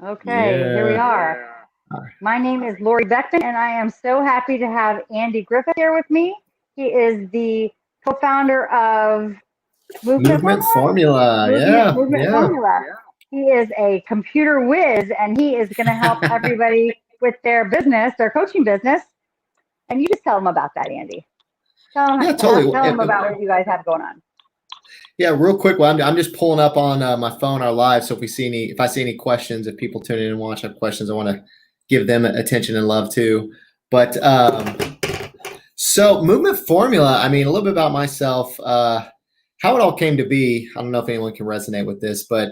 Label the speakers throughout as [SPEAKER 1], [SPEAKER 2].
[SPEAKER 1] Okay, here we
[SPEAKER 2] Yeah.
[SPEAKER 1] are.
[SPEAKER 2] All right.
[SPEAKER 1] My name is Lori Beckman, and I am so happy to have Andy Griffith here with me. He is the co-founder of Movement
[SPEAKER 2] Movement
[SPEAKER 1] Formula.
[SPEAKER 2] formula.
[SPEAKER 1] Movement
[SPEAKER 2] Yeah.
[SPEAKER 1] Movement
[SPEAKER 2] Yeah.
[SPEAKER 1] Formula. He is a computer whiz, and he is going to help everybody with their business, their coaching business. And you just tell them about that, Andy.
[SPEAKER 2] Yeah, totally.
[SPEAKER 1] Tell them about what you guys have going on.
[SPEAKER 2] Yeah, real quick. Well, I'm just pulling up on my phone our live. So if I see any questions, if people tune in and watch have questions, I want to give them attention and love too. But so movement formula. I mean, a little bit about myself. How it all came to be. I don't know if anyone can resonate with this, but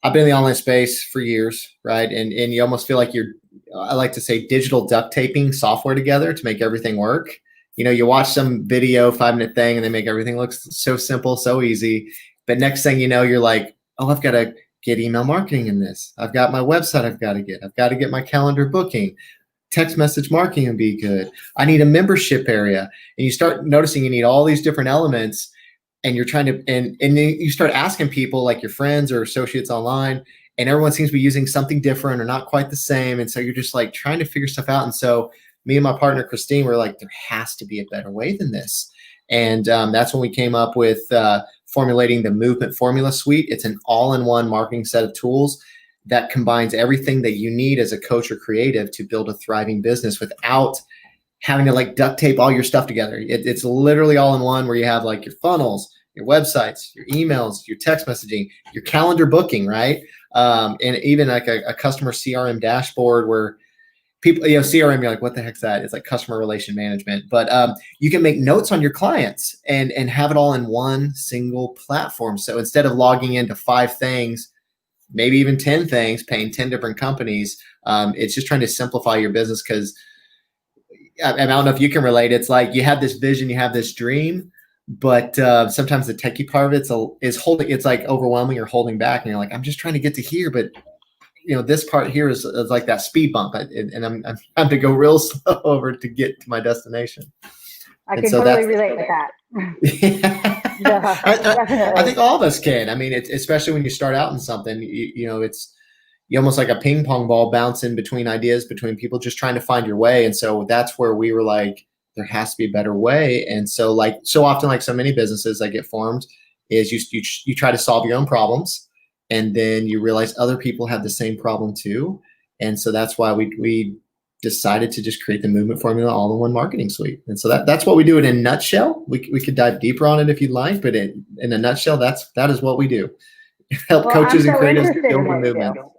[SPEAKER 2] I've been in the online space for years, right? And you almost feel like you're, I like to say, digital duct taping software together to make everything work. You watch some video, 5-minute thing, and they make everything look so simple, so easy. But next thing you know, you're like, oh, I've got to get email marketing in this. I've got my website I've got to get my calendar booking. Text message marketing would be good. I need a membership area. And you start noticing you need all these different elements, and you're trying to, and then you start asking people like your friends or associates online, and everyone seems to be using something different or not quite the same. And so you're just like trying to figure stuff out. And so me and my partner, Christine, were like, there has to be a better way than this. And that's when we came up with formulating the Movement Formula Suite. It's an all-in-one marketing set of tools that combines everything that you need as a coach or creative to build a thriving business without having to like duct tape all your stuff together. It's literally all in one, where you have like your funnels, your websites, your emails, your text messaging, your calendar booking, right? And even like a customer CRM dashboard where people, CRM, you're like, what the heck's that? It's like customer relation management. But you can make notes on your clients and have it all in one single platform. So instead of logging into 5 things, maybe even 10 things, paying 10 different companies, it's just trying to simplify your business. Because I don't know if you can relate. It's like you have this vision, you have this dream, but sometimes the techie part of it is holding. It's like overwhelming or holding back, and you're like, I'm just trying to get to here, but this part here is like that speed bump, and I'm having to go real slow over to get to my destination.
[SPEAKER 1] I
[SPEAKER 2] And
[SPEAKER 1] can
[SPEAKER 2] so
[SPEAKER 1] totally
[SPEAKER 2] that's
[SPEAKER 1] relate with that. Yeah,
[SPEAKER 2] I
[SPEAKER 1] definitely.
[SPEAKER 2] think all of us can. I mean, especially when you start out in something, it's you almost like a ping pong ball bouncing between ideas, between people just trying to find your way. And so that's where we were like, there has to be a better way. And so like so often, like so many businesses that get formed, is you try to solve your own problems, and then you realize other people have the same problem too. And so that's why we decided to just create the Movement Formula all-in-one marketing suite. And so that's what we do in a nutshell. We could dive deeper on it if you'd like, but in a nutshell, that is what we do. Help
[SPEAKER 1] Well, I'm
[SPEAKER 2] coaches and
[SPEAKER 1] so
[SPEAKER 2] creatives
[SPEAKER 1] interested
[SPEAKER 2] build
[SPEAKER 1] in
[SPEAKER 2] the
[SPEAKER 1] what you
[SPEAKER 2] movement.
[SPEAKER 1] do.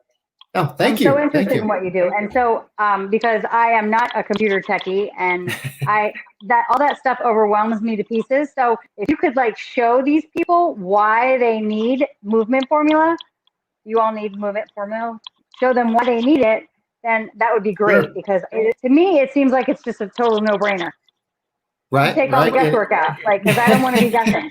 [SPEAKER 2] Oh,
[SPEAKER 1] I'm
[SPEAKER 2] thank
[SPEAKER 1] so
[SPEAKER 2] you. Thank
[SPEAKER 1] interested in
[SPEAKER 2] you.
[SPEAKER 1] what you do. And so, because I am not a computer techie, and I that all that stuff overwhelms me to pieces. So if you could like show these people why they need movement formula, you all need movement formula, show them why they need it, then that would be great,
[SPEAKER 2] Sure.
[SPEAKER 1] because to me it seems like it's just a total no brainer. You
[SPEAKER 2] Right,
[SPEAKER 1] take all the
[SPEAKER 2] right.
[SPEAKER 1] guesswork out, like, because I don't want to be guessing,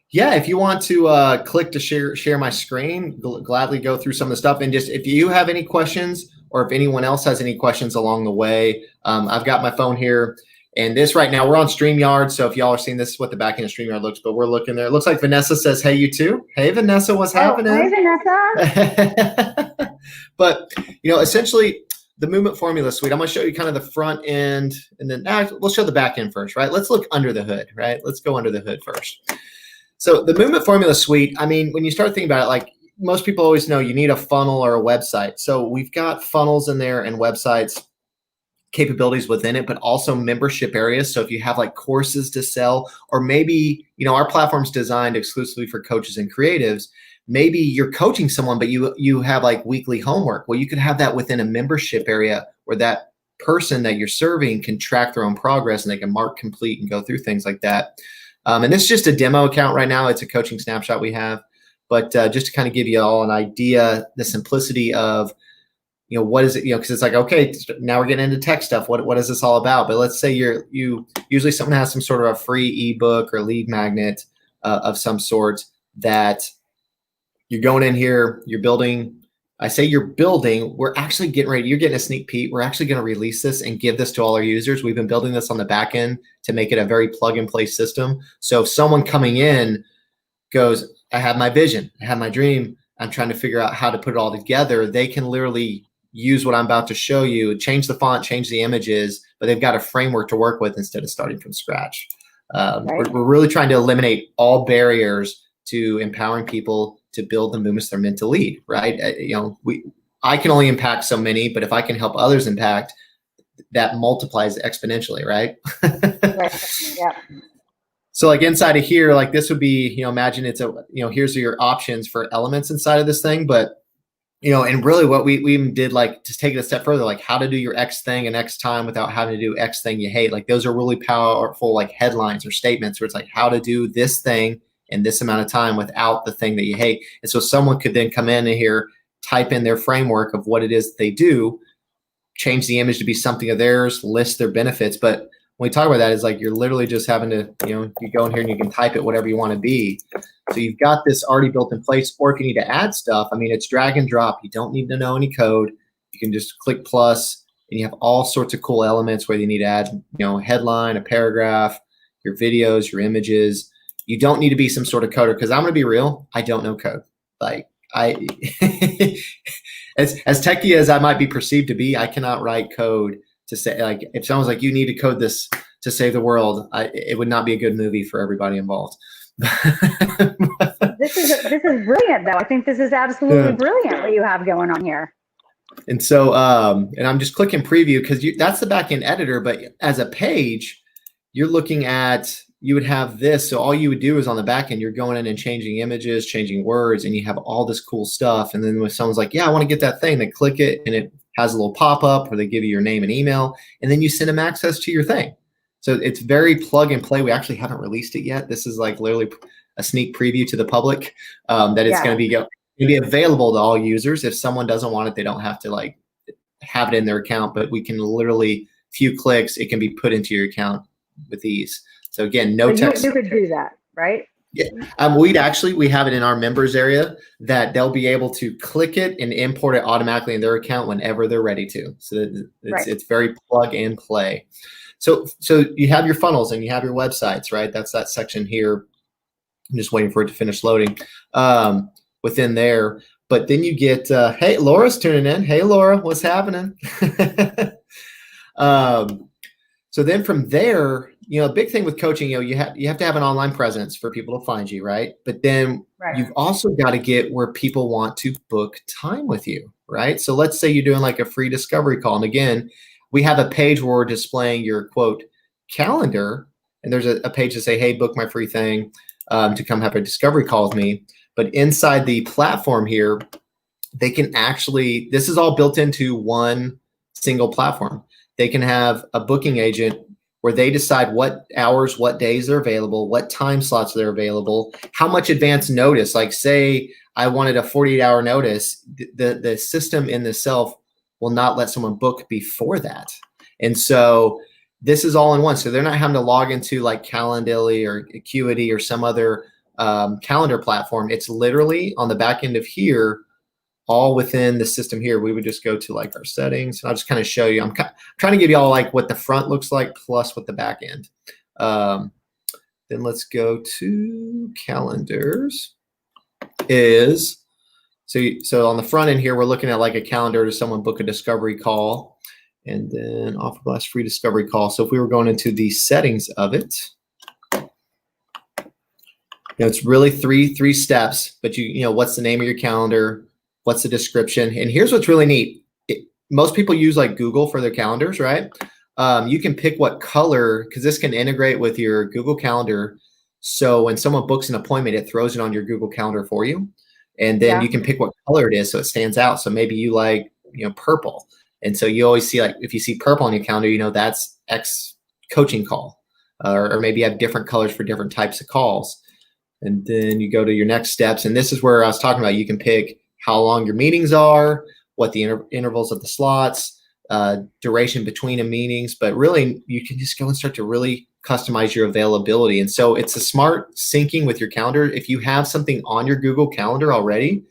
[SPEAKER 2] Yeah, if you want to click to share my screen, gladly go through some of the stuff. And just if you have any questions, or if anyone else has any questions along the way, I've got my phone here. And this right now, we're on StreamYard. So if y'all are seeing, this is what the back end of StreamYard looks, but we're looking there. It looks like Vanessa says, hey, you too. Hey, Vanessa, what's
[SPEAKER 1] Oh, hey,
[SPEAKER 2] happening?
[SPEAKER 1] Vanessa.
[SPEAKER 2] But, essentially, the Movement Formula Suite, I'm going to show you kind of the front end, and then we'll show the back end first, right? Let's look under the hood, right? Let's go under the hood first. So the Movement Formula Suite, I mean, when you start thinking about it, like most people always know, you need a funnel or a website. So we've got funnels in there and websites capabilities within it, but also membership areas. So if you have like courses to sell, or maybe, our platform's designed exclusively for coaches and creatives. Maybe you're coaching someone, but you have like weekly homework. Well, you could have that within a membership area where that person that you're serving can track their own progress, and they can mark complete and go through things like that. And this is just a demo account right now. It's a coaching snapshot we have, but just to kind of give you all an idea, the simplicity of, what is it, because it's like, okay, now we're getting into tech stuff. What is this all about? But let's say you usually someone has some sort of a free ebook or lead magnet of some sort that you're going in here, you're building. I say you're building, we're actually getting ready. You're getting a sneak peek. We're actually going to release this and give this to all our users. We've been building this on the back end to make it a very plug and play system. So if someone coming in goes, I have my vision, I have my dream, I'm trying to figure out how to put it all together, they can literally use what I'm about to show you, change the font, change the images, but they've got a framework to work with instead of starting from scratch.
[SPEAKER 1] Right.
[SPEAKER 2] We're really trying to eliminate all barriers to empowering people to build the movements they're meant to lead, right? I can only impact so many, but if I can help others impact, that multiplies exponentially, right?
[SPEAKER 1] Right. Yeah.
[SPEAKER 2] So like inside of here, like this would be, imagine it's here's your options for elements inside of this thing, but and really what we even did, like, just take it a step further, like how to do your X thing in X time without having to do X thing you hate. Like those are really powerful, like headlines or statements where it's like how to do this thing in this amount of time without the thing that you hate. And so someone could then come in here, type in their framework of what it is they do, change the image to be something of theirs, list their benefits. But when we talk about that, is like you're literally just having to, you go in here and you can type it whatever you want to be. So you've got this already built in place, or if you need to add stuff, I mean, it's drag and drop. You don't need to know any code. You can just click plus, and you have all sorts of cool elements where you need to add, headline, a paragraph, your videos, your images. You don't need to be some sort of coder, because I'm going to be real, I don't know code. Like as techie as I might be perceived to be, I cannot write code to say, like, if someone's like, you need to code this to save the world, it would not be a good movie for everybody involved.
[SPEAKER 1] This is brilliant, though. I think this is absolutely brilliant what you have going on here.
[SPEAKER 2] And so, and I'm just clicking preview because that's the backend editor. But as a page, you're looking at, you would have this. So all you would do is on the backend, you're going in and changing images, changing words, and you have all this cool stuff. And then when someone's like, yeah, I want to get that thing, they click it and it has a little pop-up where they give you your name and email, and then you send them access to your thing. So it's very plug and play. We actually haven't released it yet. This is like literally a sneak preview to the public, that it's going to be available to all users. If someone doesn't want it, they don't have to like have it in their account, but we can literally, few clicks, it can be put into your account with ease. So again, no text.
[SPEAKER 1] You could do that, right?
[SPEAKER 2] Yeah. We have it in our members area that they'll be able to click it and import it automatically in their account whenever they're ready to. So it's very plug and play. So you have your funnels and you have your websites, right? That's that section here. I'm just waiting for it to finish loading within there. But then you get, hey, Laura's tuning in. Hey, Laura, what's happening? So then from there, a big thing with coaching, you have to have an online presence for people to find you, right? But then you've also got to get where people want to book time with you, right? So let's say you're doing like a free discovery call. And again, we have a page where we're displaying your quote calendar, and there's a page to say, hey, book my free thing to come have a discovery call with me. But inside the platform here, they can actually, this is all built into one single platform. They can have a booking agent where they decide what hours, what days they're available, what time slots they're available, how much advance notice. Like say I wanted a 48-hour notice, the system in itself will not let someone book before that. And so this is all in one. So they're not having to log into like Calendly or Acuity or some other calendar platform. It's literally on the back end of here, all within the system here. We would just go to like our settings. I'll just kind of show you. I'm trying to give you all like what the front looks like plus what the back end. Then let's go to calendars. So on the front end here, we're looking at like a calendar to someone book a discovery call, and then offer blast free discovery call. So if we were going into the settings of it, it's really three steps, but what's the name of your calendar? What's the description? And here's what's really neat. Most people use like Google for their calendars, right? You can pick what color, because this can integrate with your Google Calendar. So when someone books an appointment, it throws it on your Google Calendar for you. And then you can pick what color it is so it stands out. So maybe you like, purple. And so you always see, like, if you see purple on your calendar, that's X coaching call. Or maybe you have different colors for different types of calls. And then you go to your next steps. And this is where I was talking about, you can pick how long your meetings are, what the intervals of the slots, duration between the meetings, but really you can just go and start to really customize your availability. And so it's a smart syncing with your calendar. If you have something on your Google Calendar already,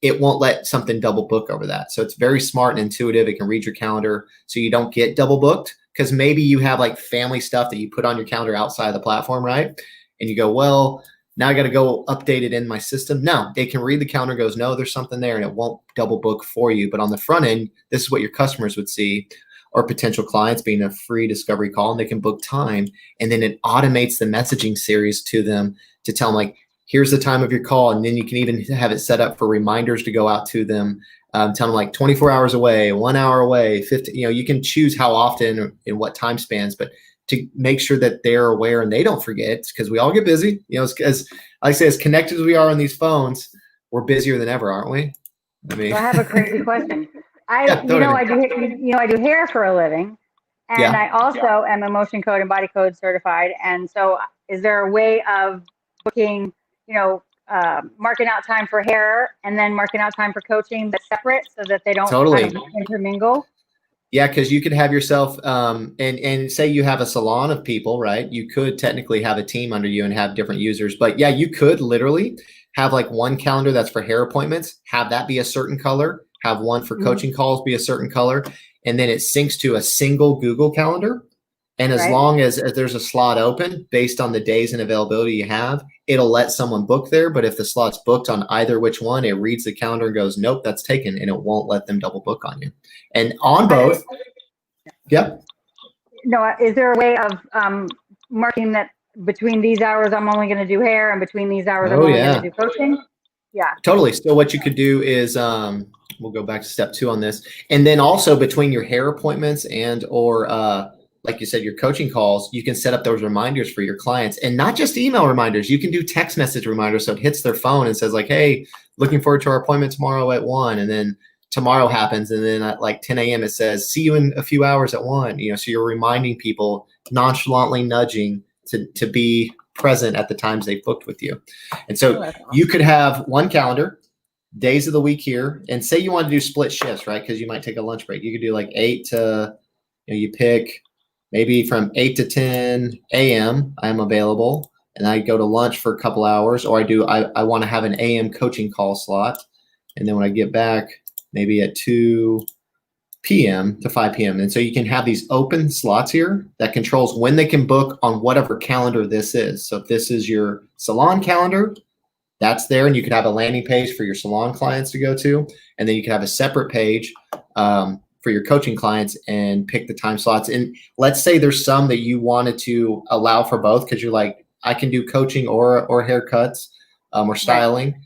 [SPEAKER 2] it won't let something double book over that. So it's very smart and intuitive. It can read your calendar so you don't get double booked, because maybe you have like family stuff that you put on your calendar outside of the platform, right? And you go, well, Now I got to go update it in my system. No, it can read the calendar, goes, no, there's something there, and it won't double book for you. But on the front end, this is what your customers would see, or potential clients, being a free discovery call, and they can book time. And then it automates the messaging series to them to tell them, like, here's the time of your call. And then you can even have it set up for reminders to go out to them. Tell them like 24 hours away, 1 hour away, 50, you can choose how often and what time spans, but to make sure that they're aware and they don't forget, because we all get busy. As I say, as connected as we are on these phones, we're busier than ever, aren't we? I mean,
[SPEAKER 1] So I have a crazy question. I do hair for a living, and I also am a motion code and body code certified. And so, is there a way of booking, marking out time for hair and then marking out time for coaching that's separate so that they don't kind of intermingle?
[SPEAKER 2] Yeah, because you could have yourself, and say you have a salon of people, right? You could technically have a team under you and have different users. But yeah, you could literally have like one calendar that's for hair appointments, have that be a certain color, have one for coaching calls be a certain color, and then it syncs to a single Google Calendar. And as long as there's a slot open based on the days and availability you have, it'll let someone book there. But if the slot's booked on either which one, it reads the calendar and goes, nope, that's taken, and it won't let them double book on you. And on both,
[SPEAKER 1] No, is there a way of marking that between these hours I'm only going to do hair, and between these hours I'm only going to do coaching? Yeah.
[SPEAKER 2] Totally. So what you could do is, we'll go back to step 2 on this. And then also between your hair appointments or like you said, your coaching calls, you can set up those reminders for your clients, and not just email reminders. You can do text message reminders. So it hits their phone and says like, hey, looking forward to our appointment tomorrow at 1. And then tomorrow happens. And then at like 10 a.m. it says, see you in a few hours at 1. So you're reminding people, nonchalantly nudging to be present at the times they booked with you. And so you could have one calendar, days of the week here, and say you want to do split shifts, right? Because you might take a lunch break. You could do like 8 to, you pick maybe from 8 to 10 a.m. I'm available, and I go to lunch for a couple hours, or I want to have an a.m. coaching call slot. And then when I get back, maybe at 2 p.m. to 5 p.m. And so you can have these open slots here that controls when they can book on whatever calendar this is. So if this is your salon calendar, that's there, and you could have a landing page for your salon clients to go to. And then you can have a separate page for your coaching clients and pick the time slots. And let's say there's some that you wanted to allow for both, because you're like, I can do coaching or haircuts or styling. Right.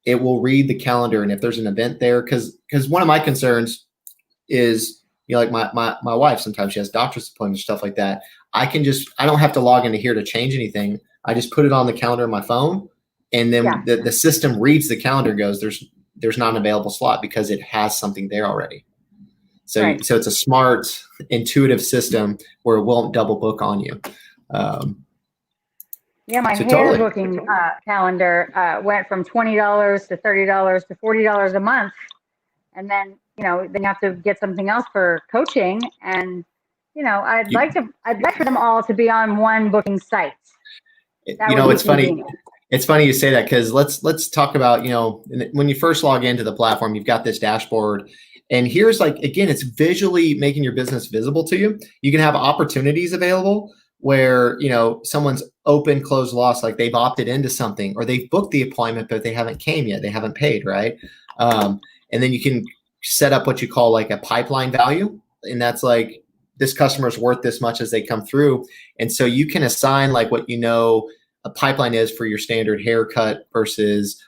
[SPEAKER 2] It will read the calendar, and if there's an event there, because one of my concerns is, like my wife, sometimes she has doctor's appointments, stuff like that. I don't have to log into here to change anything. I just put it on the calendar on my phone, and then the system reads the calendar and goes, there's not an available slot, because it has something there already. So, so it's a smart, intuitive system where it won't double book on you.
[SPEAKER 1] My hair booking calendar went from $20 to $30 to $40 a month. And then, then you have to get something else for coaching. And, I'd like for them all to be on one booking site.
[SPEAKER 2] It's funny. It's funny you say that, because let's talk about, when you first log into the platform, you've got this dashboard. And here's again, it's visually making your business visible to you. You can have opportunities available where, someone's open, closed, lost, like they've opted into something, or they've booked the appointment, but they haven't came yet. They haven't paid, right? And then you can set up what you call like a pipeline value. And that's like, this customer is worth this much as they come through. And so you can assign like what a pipeline is for your standard haircut versus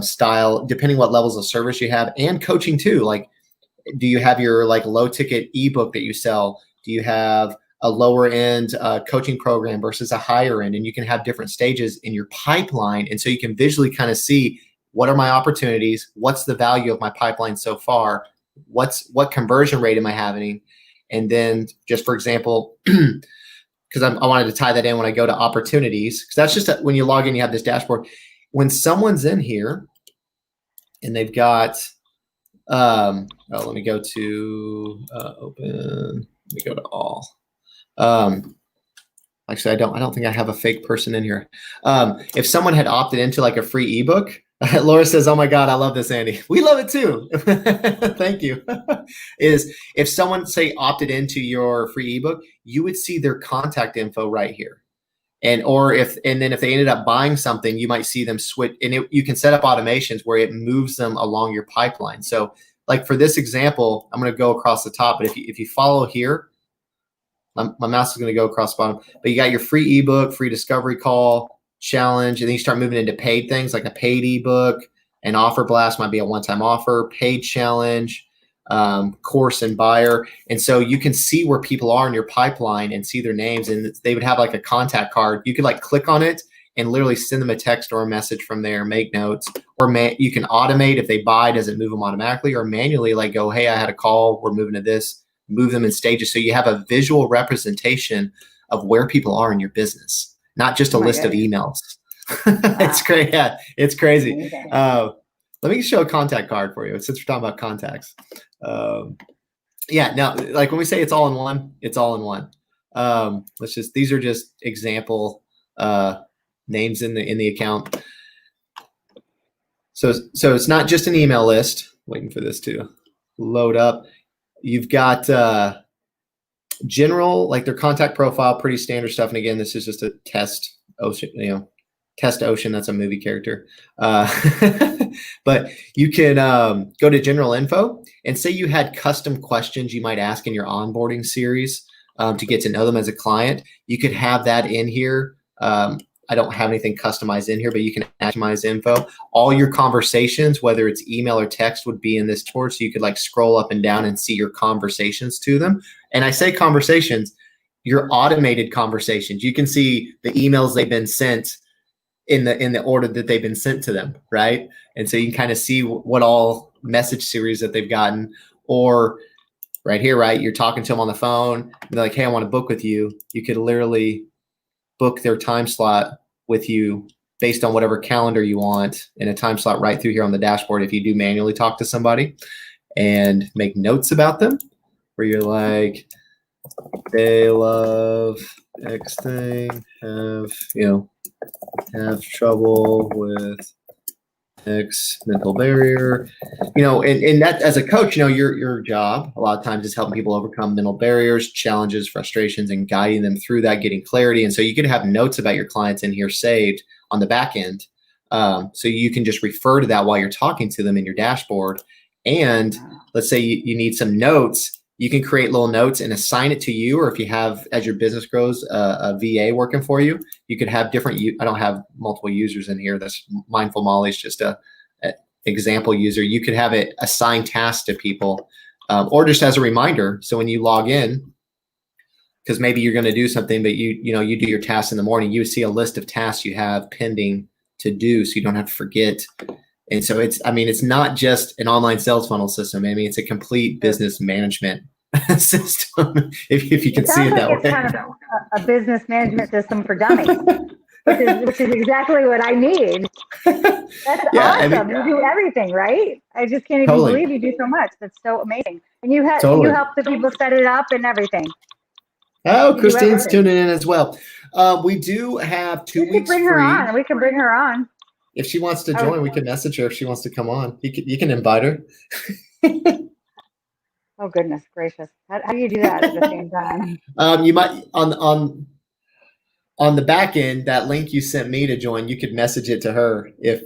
[SPEAKER 2] style, depending what levels of service you have, and coaching too. Like, do you have your like low ticket ebook that you sell? Do you have a lower end coaching program versus a higher end? And you can have different stages in your pipeline. And so you can visually kind of see, what are my opportunities? What's the value of my pipeline so far? What conversion rate am I having? And then just for example, because I wanted to tie that in when I go to opportunities, because that's just when you log in, you have this dashboard. When someone's in here and they've got, let me go to open. Let me go to all. Actually, I don't think I have a fake person in here. If someone had opted into like a free ebook, Laura says, "Oh my God, I love this, Andy. We love it too." Thank you. Is if someone say opted into your free ebook, you would see their contact info right here. And then if they ended up buying something, you might see them switch, and you can set up automations where it moves them along your pipeline. So like for this example, I'm going to go across the top, but if you follow here, my mouse is going to go across the bottom, but you got your free ebook, free discovery call, challenge, and then you start moving into paid things like a paid ebook. An offer blast might be a one-time offer, paid challenge, course and buyer. And so you can see where people are in your pipeline and see their names, and they would have like a contact card. You could like click on it and literally send them a text or a message from there, make notes, or you can automate. If they buy, does it move them automatically, or manually like go, hey, I had a call, we're moving to this, move them in stages. So you have a visual representation of where people are in your business, not just a list of emails. It's great. Yeah, it's crazy. Let me show a contact card for you since we're talking about contacts. Yeah, now, like when we say it's all in one, it's all in one. These are just example names in the account. So it's not just an email list. Waiting for this to load up. You've got general, like their contact profile, pretty standard stuff. And again, this is just a test ocean, Test Ocean, that's a movie character. But you can go to general info and say you had custom questions you might ask in your onboarding series to get to know them as a client. You could have that in here. I don't have anything customized in here, but you can customize info. All your conversations, whether it's email or text, would be in this tour. So you could like scroll up and down and see your conversations to them. And I say conversations, your automated conversations. You can see the emails they've been sent in the order that they've been sent to them, right? And so you can kind of see what all message series that they've gotten. Or right here, right, you're talking to them on the phone, and they're like, hey, I want to book with you. You could literally book their time slot with you based on whatever calendar you want in a time slot right through here on the dashboard if you do manually talk to somebody, and make notes about them where you're like, they love X thing, have trouble with X mental barrier, and that as a coach, your job a lot of times is helping people overcome mental barriers, challenges, frustrations, and guiding them through that, getting clarity. And so you could have notes about your clients in here saved on the back end. So you can just refer to that while you're talking to them in your dashboard. And let's say you need some notes. You can create little notes and assign it to you, or if you have, as your business grows, a VA working for you, you could have different. I don't have multiple users in here. That's Mindful Molly's just a example user. You could have it assign tasks to people, or just as a reminder. So when you log in, because maybe you're going to do something, but you do your tasks in the morning, you see a list of tasks you have pending to do, so you don't have to forget. And so it's not just an online sales funnel system. It's a complete business management system, if you can see it that way. It's kind of
[SPEAKER 1] a business management system for dummies, which is exactly what I need. That's awesome. You do everything, right? I just can't even believe you do so much. That's so amazing. And you help the people set it up and everything.
[SPEAKER 2] Oh, Christine's tuning in as well. We do have 2 weeks free.
[SPEAKER 1] We can bring her on.
[SPEAKER 2] If she wants to join, we can message her if she wants to come on. You can invite her.
[SPEAKER 1] Oh, goodness gracious. How do you do that at the same time?
[SPEAKER 2] You might, on the back end, that link you sent me to join, you could message it to her. If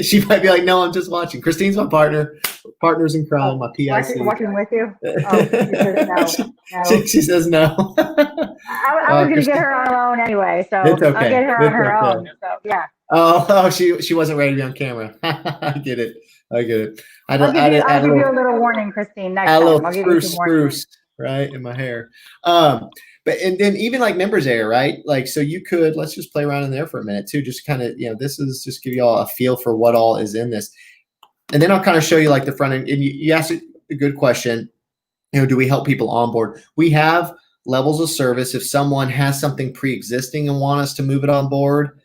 [SPEAKER 2] she might be like, no, I'm just watching. Christine's my partners in crime, my PIC.
[SPEAKER 1] Watching with you? Oh, she says no.
[SPEAKER 2] She says no.
[SPEAKER 1] I was going to get her on her own anyway, so
[SPEAKER 2] it's okay.
[SPEAKER 1] I'll get her on her own. So, yeah.
[SPEAKER 2] Oh, she wasn't ready to be on camera. I get it.
[SPEAKER 1] I'll give you a little warning, Christine, next time. I'll give you some
[SPEAKER 2] spruce, right, in my hair. And then even like members area, right? Like, so you could, let's just play around in there for a minute too, just kind of, this is just give you all a feel for what all is in this. And then I'll kind of show you like the front end. And you asked a good question. Do we help people onboard? We have levels of service. If someone has something pre-existing and want us to move it on board,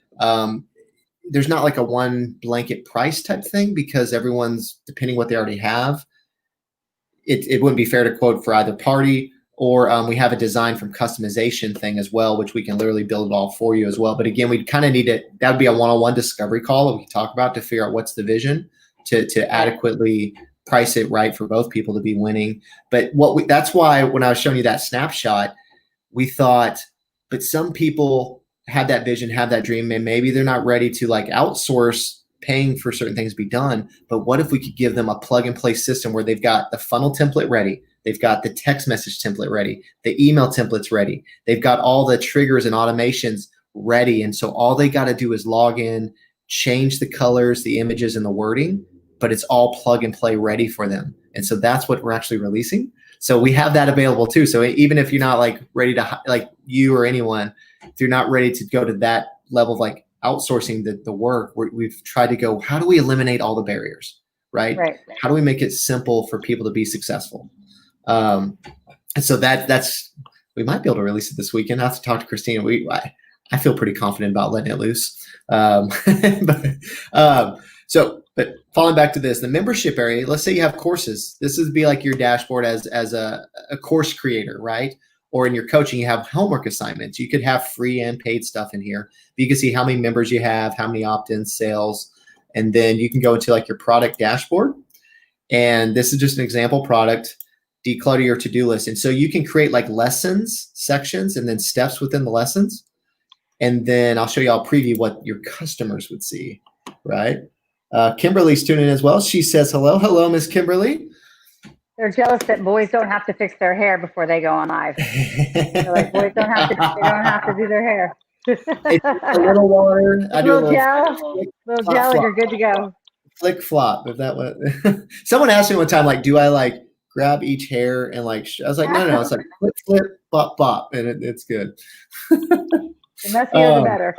[SPEAKER 2] there's not like a one blanket price type thing, because everyone's depending what they already have. It wouldn't be fair to quote for either party. Or we have a design from customization thing as well, which we can literally build it all for you as well. But again, we'd kind of need it. That would be a one-on-one discovery call that we can talk about to figure out what's the vision to adequately price it right for both people to be winning. But that's why when I was showing you that snapshot, we thought, but some people have that vision, have that dream, and maybe they're not ready to like outsource paying for certain things to be done. But what if we could give them a plug and play system where they've got the funnel template ready, they've got the text message template ready, the email templates ready, they've got all the triggers and automations ready. And so all they got to do is log in, change the colors, the images, and the wording, but it's all plug and play ready for them. And so that's what we're actually releasing. So we have that available too. So even if you're not like ready to, like you or anyone, if you're not ready to go to that level of like outsourcing the work, we've tried to go, how do we eliminate all the barriers, right? How do we make it simple for people to be successful? And so that's, we might be able to release it this weekend. I have to talk to Christina. I feel pretty confident about letting it loose. But falling back to this, the membership area, let's say you have courses. This would be like your dashboard as a course creator, right? Or in your coaching, you have homework assignments. You could have free and paid stuff in here. You can see how many members you have, how many opt-ins, sales, and then you can go into like your product dashboard. And this is just an example product. Declutter your to-do list. And so you can create like lessons, sections, and then steps within the lessons. And then I'll show you, I'll preview what your customers would see, right? Kimberly's tuning in as well. She says, hello. Hello, Miss Kimberly.
[SPEAKER 1] They're jealous that boys don't have to fix their hair before they go on live. They're like, boys don't have to do their hair.
[SPEAKER 2] A little water.
[SPEAKER 1] I do a little gel, and you're good to go.
[SPEAKER 2] Flick flop. If that was someone asked me one time, like, do I like grab each hair and like? I was like, no. It's like flip, flip, bop, bop, and it's good.
[SPEAKER 1] The messier, the better.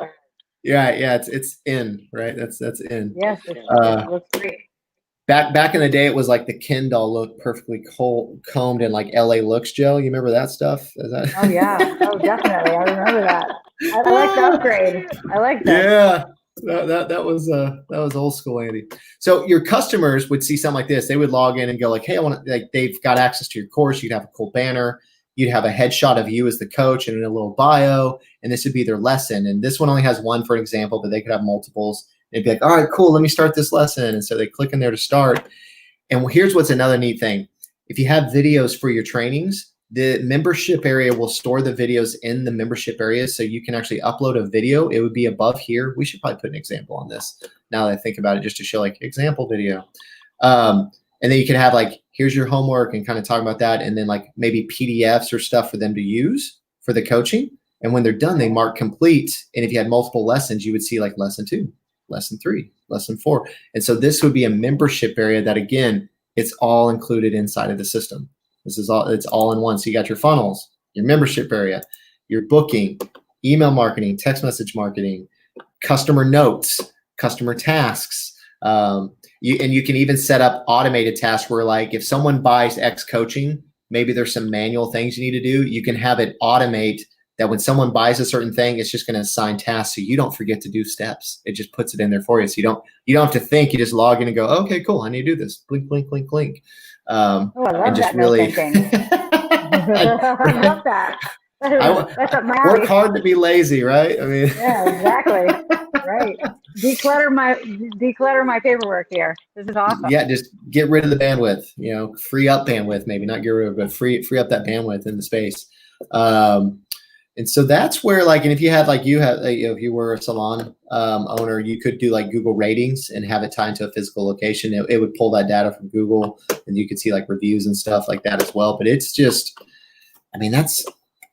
[SPEAKER 2] Yeah, it's in, right? That's in.
[SPEAKER 1] Yes, it looks great.
[SPEAKER 2] Back in the day, it was like the Ken doll look, perfectly combed in like LA Looks gel. You remember that stuff?
[SPEAKER 1] Oh yeah, oh definitely. I remember that. I like the upgrade. I like that.
[SPEAKER 2] Yeah, that was old school, Andy. So your customers would see something like this. They would log in and go like, hey, I want to, like, they've got access to your course. You'd have a cool banner. You'd have a headshot of you as the coach and a little bio, and this would be their lesson. And this one only has one, for example, but they could have multiples. They'd be like, all right, cool, let me start this lesson. And so they click in there to start. And here's what's another neat thing. If you have videos for your trainings, the membership area will store the videos in the membership area. So you can actually upload a video. It would be above here. We should probably put an example on this now that I think about it, just to show like example video. And then you can have like, here's your homework and kind of talk about that. And then like maybe PDFs or stuff for them to use for the coaching. And when they're done, they mark complete. And if you had multiple lessons, you would see like lesson 2, lesson 3, lesson 4. And so this would be a membership area that, again, it's all included inside of the system. It's all in one. So you got your funnels, your membership area, your booking, email marketing, text message marketing, customer notes, customer tasks. You can even set up automated tasks where, like, if someone buys X coaching, maybe there's some manual things you need to do. You can have it automate that when someone buys a certain thing, it's just going to assign tasks so you don't forget to do steps. It just puts it in there for you. So you don't have to think. You just log in and go, okay, cool, I need to do this. Blink, blink, blink, blink.
[SPEAKER 1] I love
[SPEAKER 2] and just
[SPEAKER 1] that.
[SPEAKER 2] Really,
[SPEAKER 1] I love that. That's up my alley.
[SPEAKER 2] Work hard to be lazy, right? I mean,
[SPEAKER 1] yeah, exactly. Right. Declutter my paperwork here. This is awesome.
[SPEAKER 2] Yeah, just get rid of the bandwidth. Free up bandwidth. Maybe not get rid of, but free up that bandwidth in the space. And so that's where, like, and if you had, like, if you were a salon owner, you could do like Google ratings and have it tied to a physical location. It would pull that data from Google, and you could see like reviews and stuff like that as well. But it's just, I mean, that's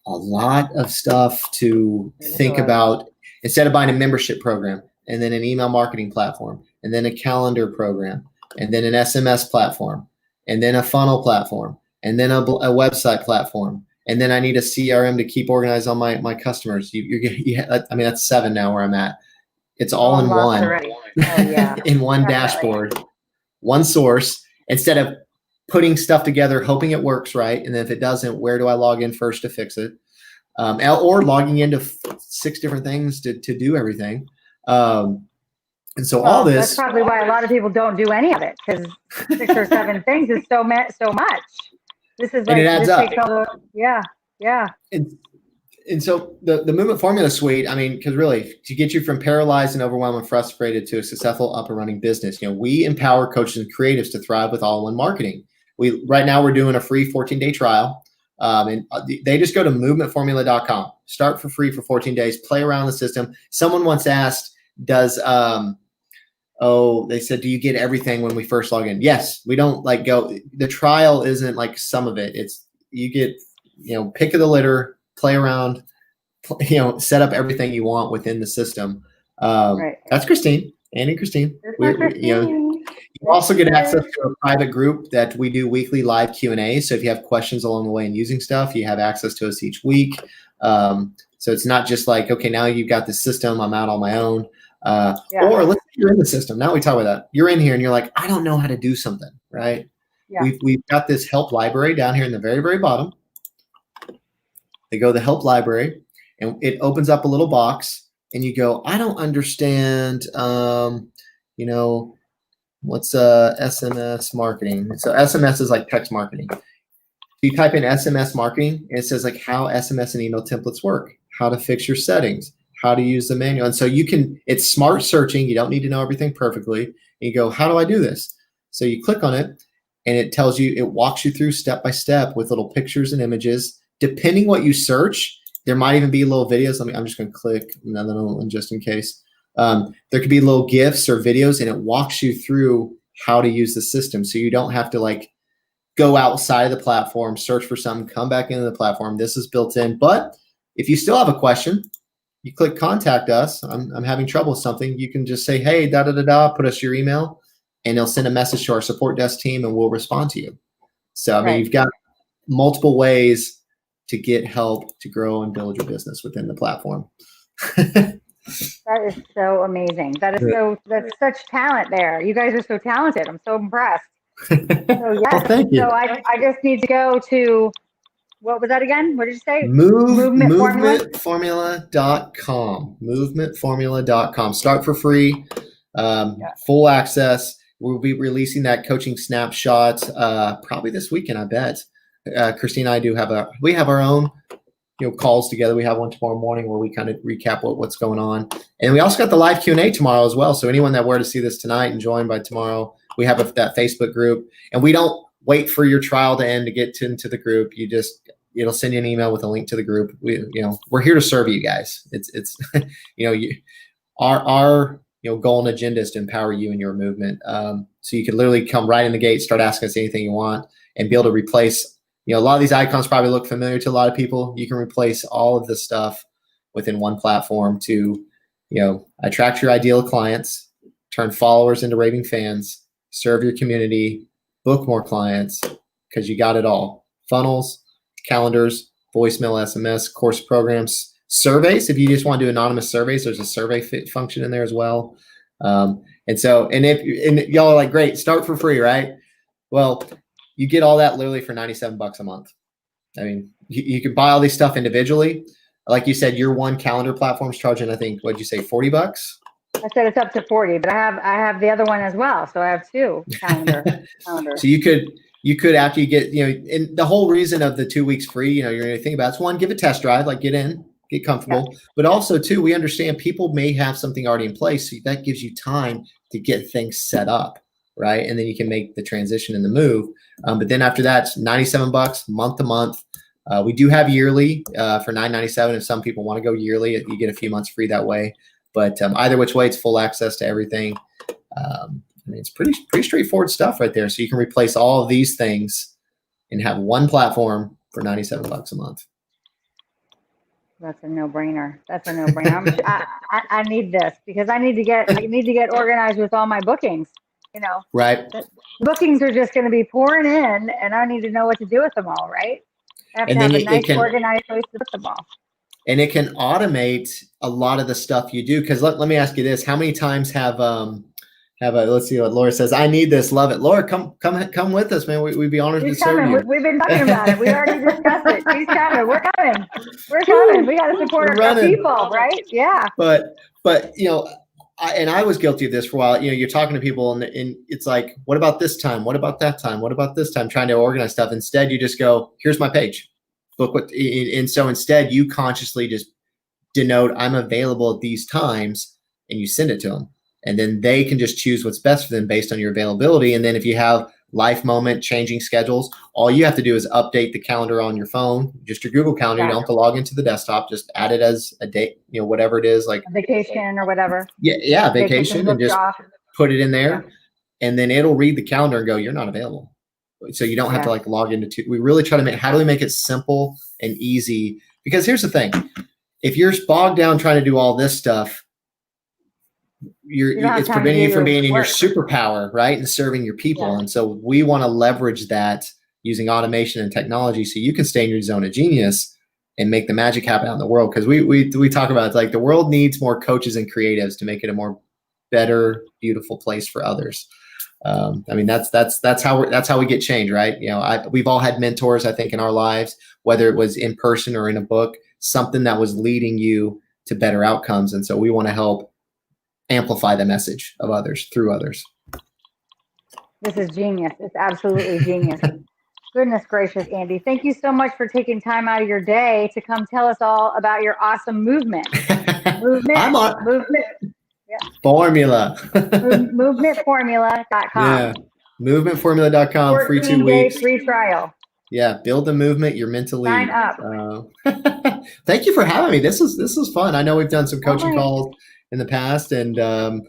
[SPEAKER 2] a lot of stuff to think about. Instead of buying a membership program and then an email marketing platform and then a calendar program and then an SMS platform and then a funnel platform and then a website platform. And then I need a CRM to keep organized on my customers. I mean, that's 7 now where I'm at. It's all in one, in one dashboard, one source, instead of putting stuff together, hoping it works right. And then if it doesn't, where do I log in first to fix it? Or logging into 6 different things to do everything. And so all this.
[SPEAKER 1] That's probably why a lot of people don't do any of it, because 6 or 7 things is so much. This is like,
[SPEAKER 2] and it adds up.
[SPEAKER 1] Yeah.
[SPEAKER 2] And so the movement formula suite, I mean, because really to get you from paralyzed and overwhelmed and frustrated to a successful up and running business, we empower coaches and creatives to thrive with all-in-one marketing. Right now we're doing a free 14-day trial. They just go to movementformula.com. Start for free for 14 days. Play around the system. Someone once asked, they said, do you get everything when we first log in? Yes, we don't like go. The trial isn't like some of it. It's you get, pick of the litter, play around, set up everything you want within the system.
[SPEAKER 1] Right.
[SPEAKER 2] That's Christine, Andy, Christine. You also get access to a private group that we do weekly live Q&A. So if you have questions along the way and using stuff, you have access to us each week. So it's not just like, okay, now you've got the system, I'm out on my own. Or let's say you're in the system. Now we talk about that. You're in here and you're like, I don't know how to do something, right? Yeah. We've got this help library down here in the very, very bottom. They go to the help library and it opens up a little box and you go, I don't understand, what's SMS marketing? So SMS is like text marketing. You type in SMS marketing and it says like how SMS and email templates work, how to fix your settings, how to use the manual. And so it's smart searching. You don't need to know everything perfectly. And you go, how do I do this? So you click on it and it walks you through step by step with little pictures and images. Depending what you search, there might even be little videos. I'm just going to click another one just in case. There could be little GIFs or videos and it walks you through how to use the system. So you don't have to like go outside of the platform, search for something, come back into the platform. This is built in. But if you still have a question, you click contact us. I'm having trouble with something. You can just say, hey, put us your email and they'll send a message to our support desk team and we'll respond to you. So, I mean, you've got multiple ways to get help to grow and build your business within the platform.
[SPEAKER 1] That is so amazing. That's such talent there. You guys are so talented. I'm so impressed. So
[SPEAKER 2] Well, thank you.
[SPEAKER 1] So I just need to go to, what was that again? What did you say?
[SPEAKER 2] Movementformula.com. Movementformula.com. Start for free. Full access. We'll be releasing that coaching snapshot probably this weekend, I bet. Christine and I we have our own calls together. We have one tomorrow morning where we kind of recap what's going on. And we also got the live Q&A tomorrow as well. So anyone that were to see this tonight and join by tomorrow, we have that Facebook group. And we don't wait for your trial to end to get into the group. It'll send you an email with a link to the group. We're here to serve you guys. It's our goal and agenda is to empower you and your movement. So you can literally come right in the gate, start asking us anything you want, and be able to replace. A lot of these icons probably look familiar to a lot of people. You can replace all of this stuff within one platform to, attract your ideal clients, turn followers into raving fans, serve your community, book more clients, because you got it all. Funnels, calendars, voicemail, SMS, course programs, surveys. If you just want to do anonymous surveys, there's a survey function in there as well. And y'all are like, great, start for free, right? Well, you get all that literally for $97 a month. I mean, you can buy all these stuff individually. Like you said, your one calendar platform's charging, I think, what'd you say, $40?
[SPEAKER 1] I said it's up to 40, but I have the other one as well. So I have two calendar.
[SPEAKER 2] So you could after you get, and the whole reason of the 2 weeks free, you're going to think about is one, give a test drive, like get in, get comfortable. But also two, we understand people may have something already in place. So that gives you time to get things set up. Right. And then you can make the transition and the move. But then after that, it's $97 month to month. We do have yearly for $9.97. If some people want to go yearly, you get a few months free that way. But either which way, it's full access to everything. It's pretty straightforward stuff right there. So you can replace all of these things and have one platform for $97 a month.
[SPEAKER 1] That's a no-brainer. I need this because I need to get organized with all my bookings.
[SPEAKER 2] Right.
[SPEAKER 1] Bookings are just going to be pouring in, and I need to know what to do with them all. Right. I have to have a nice organized place to put them all.
[SPEAKER 2] And it can automate a lot of the stuff you do. Because let me ask you this: how many times have let's see what Laura says. I need this, love it. Laura, come with us, man. We'd be honored to serve you.
[SPEAKER 1] We've been talking about it. We already discussed it. She's coming. We're coming. We got to support our people, right? Yeah.
[SPEAKER 2] But I was guilty of this for a while. You're talking to people and it's like, what about this time? What about that time? What about this time? Trying to organize stuff. Instead, you just go, here's my page. Book what. And so instead, you consciously just denote I'm available at these times, and you send it to them. And then they can just choose what's best for them based on your availability. And then if you have life moment, changing schedules, all you have to do is update the calendar on your phone, just your Google Calendar. You don't have to log into the desktop. Just add it as a date, whatever it is, like
[SPEAKER 1] a vacation or whatever.
[SPEAKER 2] Yeah, vacation, and just put it in there, and then it'll read the calendar and go, you're not available. So you don't have to like log into we really try to how do we make it simple and easy? Because here's the thing. If you're bogged down trying to do all this stuff, it's preventing you from being in your superpower, right? And serving your people. Yeah. And so we want to leverage that using automation and technology so you can stay in your zone of genius and make the magic happen out in the world. Because we talk about it's like the world needs more coaches and creatives to make it a more better, beautiful place for others. I mean, that's how we get change, right? We've all had mentors, I think, in our lives, whether it was in person or in a book, something that was leading you to better outcomes. And so we want to help amplify the message of others through others.
[SPEAKER 1] This is genius. It's absolutely genius. Goodness gracious, Andy. Thank you so much for taking time out of your day to come tell us all about your awesome movement. Movement. Yeah.
[SPEAKER 2] Formula.
[SPEAKER 1] Movementformula.com.
[SPEAKER 2] Yeah. Movementformula.com. Free 2 weeks.
[SPEAKER 1] Free trial.
[SPEAKER 2] Yeah. Build the movement you're meant to lead.
[SPEAKER 1] Sign up.
[SPEAKER 2] Thank you for having me. This was fun. I know we've done some coaching calls in the past, and I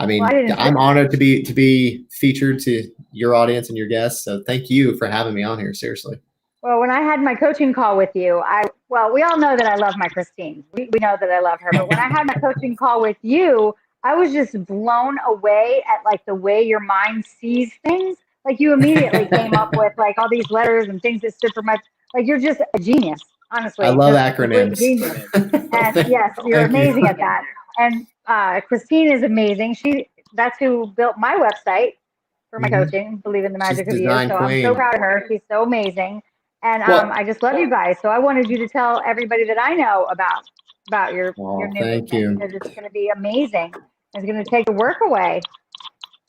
[SPEAKER 2] mean, I'm honored to be featured to your audience and your guests. So thank you for having me on here. Seriously.
[SPEAKER 1] Well, when I had my coaching call with you, we all know that I love my Christine. We know that I love her. But when I had my coaching call with you, I was just blown away at like the way your mind sees things. Like you immediately came up with like all these letters and things that stood for like you're just a genius. Honestly,
[SPEAKER 2] I love acronyms.
[SPEAKER 1] And yes, you're amazing at that. And Christine is amazing. That's who built my website for my coaching, Believe in the Magic of You. So I'm so proud of her. She's so amazing. And I just love you guys. So I wanted you to tell everybody that I know about your new
[SPEAKER 2] thank you.
[SPEAKER 1] Because it's going to be amazing. It's going to take the work away.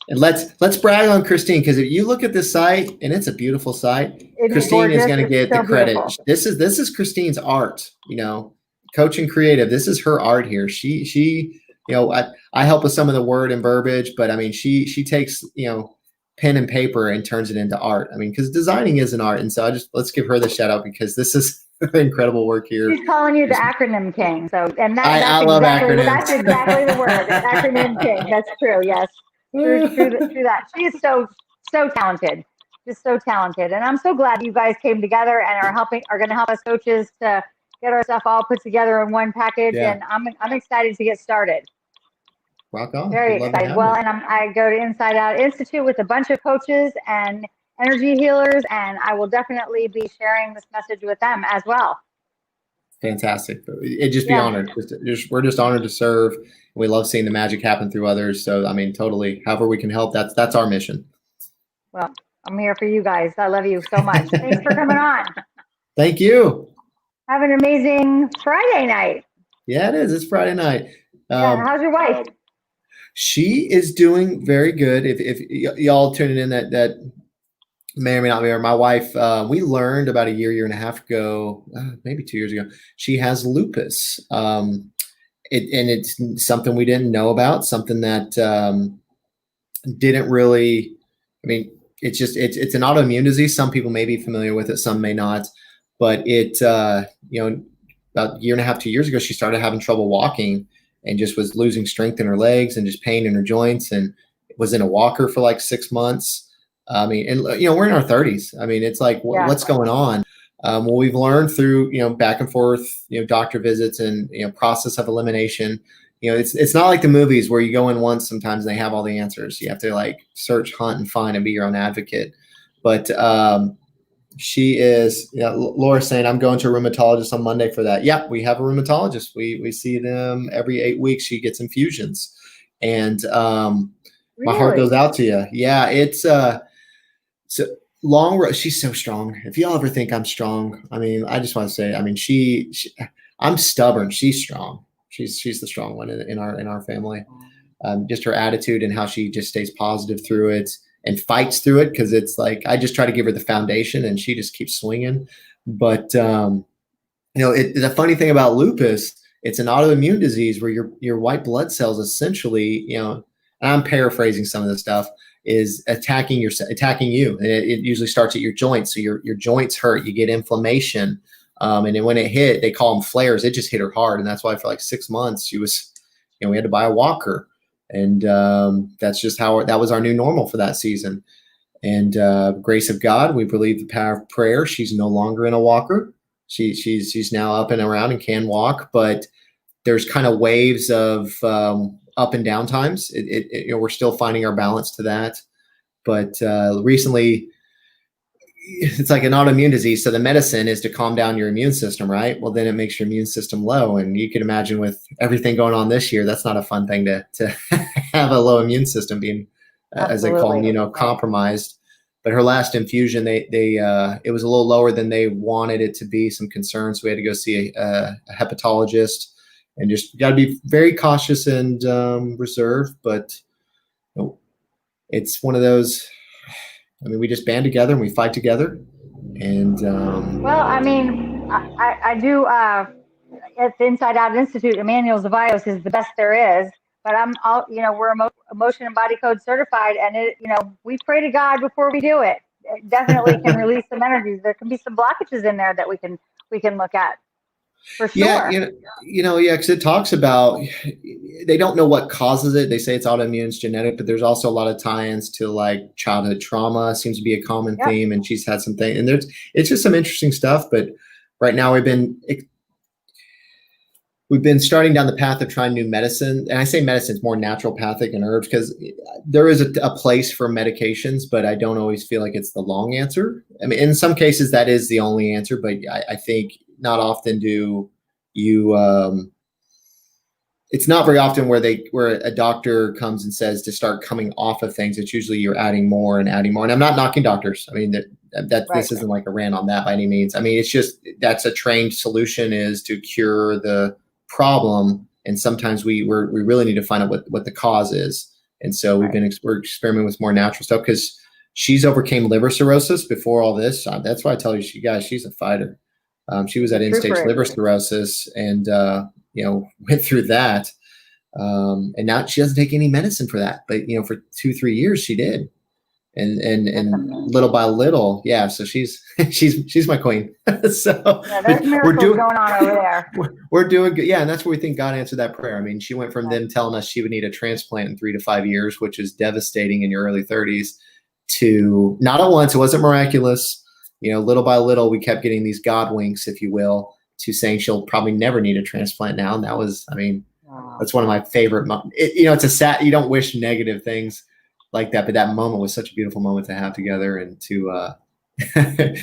[SPEAKER 2] And let's brag on Christine, because if you look at this site, and it's a beautiful site, Christine is going to get the credit. This is Christine's art. Coach and creative. This is her art here. She I help with some of the word and verbiage, but I mean, she takes, pen and paper and turns it into art. I mean, because designing is an art. And so let's give her the shout out, because this is incredible work here.
[SPEAKER 1] She's calling you the acronym king. So, and
[SPEAKER 2] I love acronyms.
[SPEAKER 1] That's exactly the word. Acronym king. That's true. Yes. True that. She is so talented. Just so talented. And I'm so glad you guys came together and are going to help us coaches to get our stuff all put together in one package. Yeah. And I'm excited to get started.
[SPEAKER 2] Rock on.
[SPEAKER 1] Very excited. Well, and I go to Inside Out Institute with a bunch of coaches and energy healers, and I will definitely be sharing this message with them as well.
[SPEAKER 2] Fantastic. It'd just be honored. We're just honored to serve. We love seeing the magic happen through others. So, I mean, totally, however we can help, that's our mission.
[SPEAKER 1] Well, I'm here for you guys. I love you so much. Thanks for coming on.
[SPEAKER 2] Thank you.
[SPEAKER 1] Have an amazing Friday night.
[SPEAKER 2] Yeah, it is. It's Friday night.
[SPEAKER 1] How's your wife?
[SPEAKER 2] She is doing very good. If y'all tuning in that may or may not be her, my wife, we learned about a year and a half ago, maybe 2 years ago, she has lupus. And it's something we didn't know about, something that didn't really, I mean, it's an autoimmune disease. Some people may be familiar with it, some may not. But about a year and a half, 2 years ago, she started having trouble walking and just was losing strength in her legs and just pain in her joints, and was in a walker for like 6 months. I mean, and we're in our 30s. I mean, it's like, what's going on? Well, we've learned through, back and forth, doctor visits and, process of elimination. It's not like the movies where you go in once sometimes and they have all the answers. You have to like search, hunt, and find and be your own advocate. But she is, Laura's saying, I'm going to a rheumatologist on Monday for that. Yeah, we have a rheumatologist. We see them every 8 weeks. She gets infusions. And my heart goes out to you. Yeah, it's a long road. She's so strong. If y'all ever think I'm strong, I mean, I just want to say, I mean, I'm stubborn. She's strong. She's the strong one in our family. Just her attitude and how she just stays positive through it and fights through it, because it's like I just try to give her the foundation and she just keeps swinging. But the funny thing about lupus, it's an autoimmune disease where your white blood cells essentially, and I'm paraphrasing some of this stuff, is attacking you. And it usually starts at your joints. So your joints hurt, you get inflammation. And then when it hit, they call them flares. It just hit her hard. And that's why for like 6 months she was, we had to buy a walker. And that's just that was our new normal for that season. And grace of God, we believe the power of prayer. She's no longer in a walker. She's now up and around and can walk, but there's kind of waves of up and down times. We're still finding our balance to that. But recently, it's like an autoimmune disease. So the medicine is to calm down your immune system, right? Well, then it makes your immune system low. And you can imagine with everything going on this year, that's not a fun thing to have a low immune system being, as they call them, compromised. But her last infusion, it was a little lower than they wanted it to be. Some concerns. So we had to go see a hepatologist, and just got to be very cautious and reserved. But it's one of those. I mean, we just band together and we fight together. And
[SPEAKER 1] well, I mean, I do at the Inside Out Institute. Emmanuel Zavaios is the best there is. But we're emotion and body code certified, and we pray to God before we do it. It definitely can release some energies. There can be some blockages in there that we can look at. For sure.
[SPEAKER 2] Yeah, because it talks about, they don't know what causes it. They say it's autoimmune, it's genetic, but there's also a lot of tie-ins to like childhood trauma seems to be a common theme, and she's had some things, and it's just some interesting stuff. But right now we've been starting down the path of trying new medicine. And I say medicine, it's more naturopathic and herbs, because there is a place for medications, but I don't always feel like it's the long answer. I mean, in some cases that is the only answer, but I think not often do you, it's not very often where a doctor comes and says to start coming off of things. It's usually you're adding more and adding more. And I'm not knocking doctors. I mean, this isn't like a rant on that by any means. I mean, it's just, that's a trained solution, is to cure the problem. And sometimes we really need to find out what the cause is. And so we're experimenting with more natural stuff, because she's overcame liver cirrhosis before all this. That's why I tell you, she's a fighter. She was at end-stage liver cirrhosis and, went through that. And now she doesn't take any medicine for that. But, for 2-3 years she did. And little by little. Yeah. So she's my queen. So
[SPEAKER 1] there's miracles going on over there.
[SPEAKER 2] We're doing good. Yeah. And that's where we think God answered that prayer. I mean, she went from them telling us she would need a transplant in 3 to 5 years, which is devastating in your early 30s, to not at once. It wasn't miraculous. Little by little, we kept getting these God winks, if you will, to saying she'll probably never need a transplant now. And that was, that's one of my favorite. It's a sad, you don't wish negative things like that, but that moment was such a beautiful moment to have together. And to,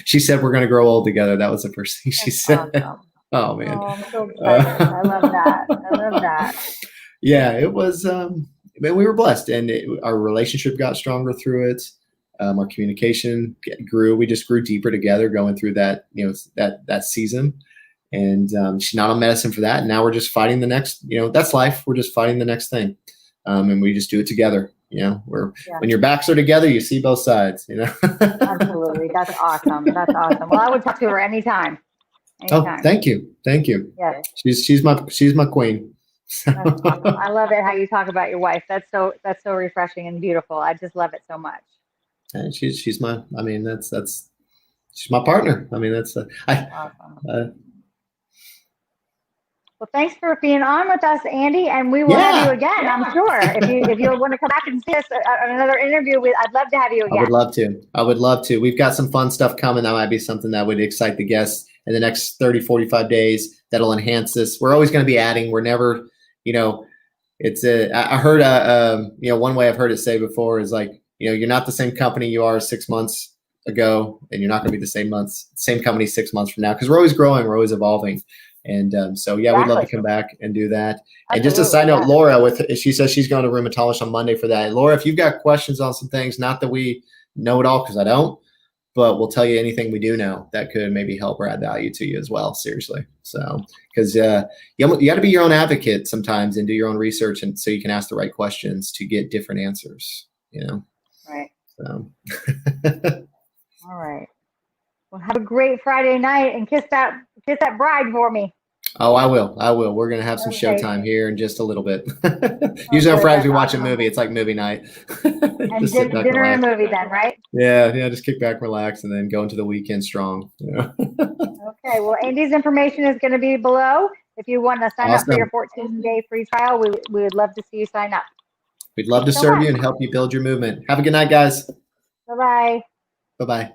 [SPEAKER 2] she said, we're going to grow old together. That was the first thing she said. Awesome. Oh man.
[SPEAKER 1] Oh, I'm so excited. I love that. I love that.
[SPEAKER 2] Yeah, it was, we were blessed, and our relationship got stronger through it. Our communication grew. We just grew deeper together going through that, that season. And she's not on medicine for that. And now we're just fighting the next, that's life. We're just fighting the next thing. And we just do it together. When your backs are together, you see both sides,
[SPEAKER 1] Absolutely. That's awesome. That's awesome. Well, I would talk to her anytime.
[SPEAKER 2] Oh, thank you. Thank you.
[SPEAKER 1] Yes.
[SPEAKER 2] She's my queen.
[SPEAKER 1] That's awesome. I love it how you talk about your wife. That's so refreshing and beautiful. I just love it so much.
[SPEAKER 2] And she's my, she's my partner.
[SPEAKER 1] Awesome. Well, thanks for being on with us, Andy, and we will have you again, I'm sure. If you want to come back and see us on another interview, I'd love to have you again.
[SPEAKER 2] I would love to. We've got some fun stuff coming. That might be something that would excite the guests in the next 30, 45 days that'll enhance this. We're always going to be adding. We're never, I heard, one way I've heard it say before is like, you're not the same company you are 6 months ago, and you're not going to be the same company 6 months from now, because we're always growing, we're always evolving. And we'd love to come back and do that. Absolutely. And just a side note, Laura, she says she's going to rheumatologist on Monday for that. Laura, if you've got questions on some things, not that we know it all, because I don't, but we'll tell you anything we do know that could maybe help or add value to you as well. Seriously. So, because you got to be your own advocate sometimes and do your own research, and so you can ask the right questions to get different answers.
[SPEAKER 1] Right.
[SPEAKER 2] So.
[SPEAKER 1] All right. Well, have a great Friday night, and kiss that bride for me.
[SPEAKER 2] Oh, I will. I will. We're gonna have some
[SPEAKER 1] Okay.
[SPEAKER 2] showtime here in just a little bit. Usually on
[SPEAKER 1] good.
[SPEAKER 2] Fridays we
[SPEAKER 1] That's
[SPEAKER 2] watch a
[SPEAKER 1] awesome.
[SPEAKER 2] movie. It's like movie night.
[SPEAKER 1] And
[SPEAKER 2] Just sit back,
[SPEAKER 1] dinner and
[SPEAKER 2] relax.
[SPEAKER 1] a movie then, right?
[SPEAKER 2] Yeah, yeah. Just kick back, relax, and then go into the weekend strong. Yeah.
[SPEAKER 1] Okay. Well, Andy's information is going to be below. If you want to sign up for your
[SPEAKER 2] Awesome.
[SPEAKER 1] 14-day free trial, we would love to see you sign up.
[SPEAKER 2] We'd love to
[SPEAKER 1] Thanks so
[SPEAKER 2] serve
[SPEAKER 1] much.
[SPEAKER 2] you and help you build your movement. Have a good night, guys.
[SPEAKER 1] Bye-bye.
[SPEAKER 2] Bye bye.